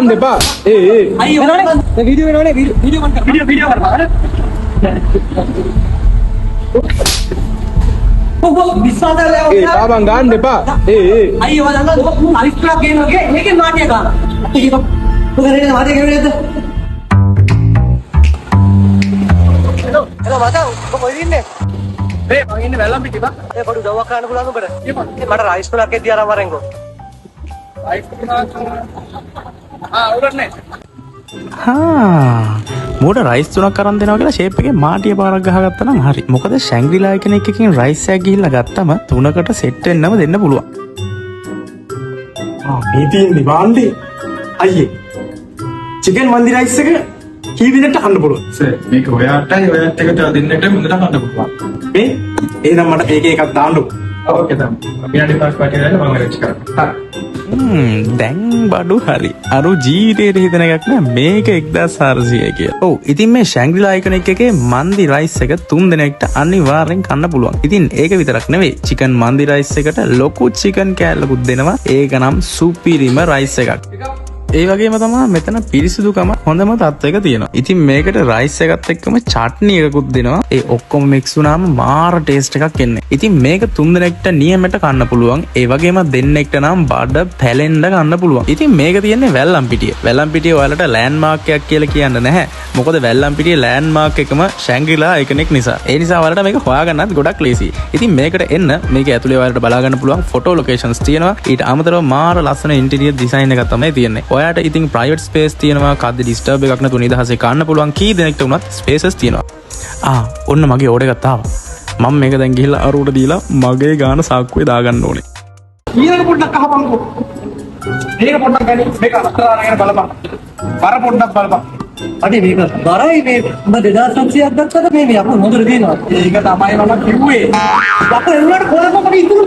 දෙපා අයියෝ වීඩියෝ වෙනවනේ වීඩියෝ මන් කර වීඩියෝ කරපන් ඔබ විශ්වාසය තාමන් ගන්න එපා අයියෝ වදන්න අරිස්ට්‍රා ගේනෝගේ මේකේ නාට්‍ය ගන්න ඒක පුගරේ නාට්‍ය ගෙවෙන්නේද හෙලෝ මචං ඔබ කොහෙද ඉන්නේ මේ මම ඉන්නේ වැල්ලම් පිටි බා ඒ පොඩි දවවක් ගන්න පුළුවන් උඹට මට රයිස් පුලක් එක්ක දිහා වරෙන්කෝ රයිස් පුලක් උරන්නේ මෝට රයිස් තුනක් කරන් දෙනවා කියලා ෂේප් එකේ මාටිය පාරක් ගහගත්තා නම් හරි. මොකද ශැංග්‍රීලා කෙනෙක් එකකින් රයිස් එකක් ගිහිල්ලා ගත්තම තුනකට සෙට් වෙන්නම දෙන්න පුළුවන්. මේ තියෙන්නේ බාණ්ඩේ අයියේ චිකන් මන්දි රයිස් එක කී විදිහට අහන්න පුළුවන් සර් මේක ඔයාටයි ඔයාත් එකට දෙන්නට හොඳට ගන්න පුළුවන් මේ එහෙනම් මට ඒක එකක් දාන්නකො ඕකේ තමයි අපි යන්නේ පාස් පාටි වල මම රෙච් කරා දැන් බඩු හරි. අරු ජීවිතේට හිතන එකක් නෑ මේක 1400 කියලා. ඔව් ඉතින් මේ ශැංග්‍රීලා අයිකනික් එකේ මන්දි රයිස් එක 3 දිනකට අනිවාර්යෙන් කන්න පුළුවන්. ඉතින් ඒක විතරක් නෙවෙයි චිකන් මන්දි රයිස් එකට ලොකු චිකන් කෑල්ලකුත් දෙනවා. ඒක නම් සුපිරිම රයිස් එකක්. ඒ වගේම තමයි මෙතන පිරිසිදුකම හොඳම තත්ත්වයක තියෙනවා. ඉතින් මේකට රයිස් එකත් එක්කම චට්නි එකකුත් දෙනවා. ඒ ඔක්කොම මික්ස් වුණාම මාර ටේස්ට් එකක් එන්නේ. ඉතින් මේක 3 දිනකට නියමෙට කන්න පුළුවන්. ඒ වගේම දෙන්නෙක්ට නම් බඩ පැලෙන්න ගන්න පුළුවන්. ඉතින් මේක තියෙන්නේ වැල්ලම්පිටිය. වැල්ලම්පිටිය ඔයාලට ලෑන්ඩ්මාර්ක් එකක් කියලා කියන්න නැහැ. මොකද වැල්ලම්පිටිය ලෑන්ඩ්මාර්ක් එකම ශැංග්‍රීලා අයිකනික් නිසා. ඒ නිසා ඔයාලට මේක හොයාගන්නත් ගොඩක් ලේසියි. ඉතින් මේකට එන්න මේක ඇතුලේ ඔයාලට බලා ගන්න පුළුවන් ෆොටෝ ලොකේෂන්ස් තියෙනවා. ඊට අමතරව මාර ලස්සන ඉන්ටීරියර් ඩිසයින් එකක් තමයි තියෙන්නේ. ඔයාට ඉතින් ප්‍රයිවට් ස්පේස් තියෙනවා. කද්ද ඩිස්ටර්බ් එකක් නැතුව නිදහසේ කන්න පුළුවන්. කී දෙනෙක්ට වුණත් ස්පේසස් තියෙනවා. ඔන්න මගේ ඕඩර් එකක් ආවා. මම මේක දැන් ගිහිල්ලා අරුවට දීලා මගේ ගාන සාක්කුවේ දාගන්න ඕනේ. ඊළඟ පොඩ්ඩක් අහපන්කො මේක පොඩ්ඩක් ගනි මේක අතර අරගෙන බලපන් බර පොඩ්ඩක් බලපන් අනේ මේක බරයි මේ උඹ 2600ක් ගත්තද මේ අපු හොඳට දිනනවා ඒක තමයි මම කිව්වේ අපු එන්නට කොලපොක ඉතුරු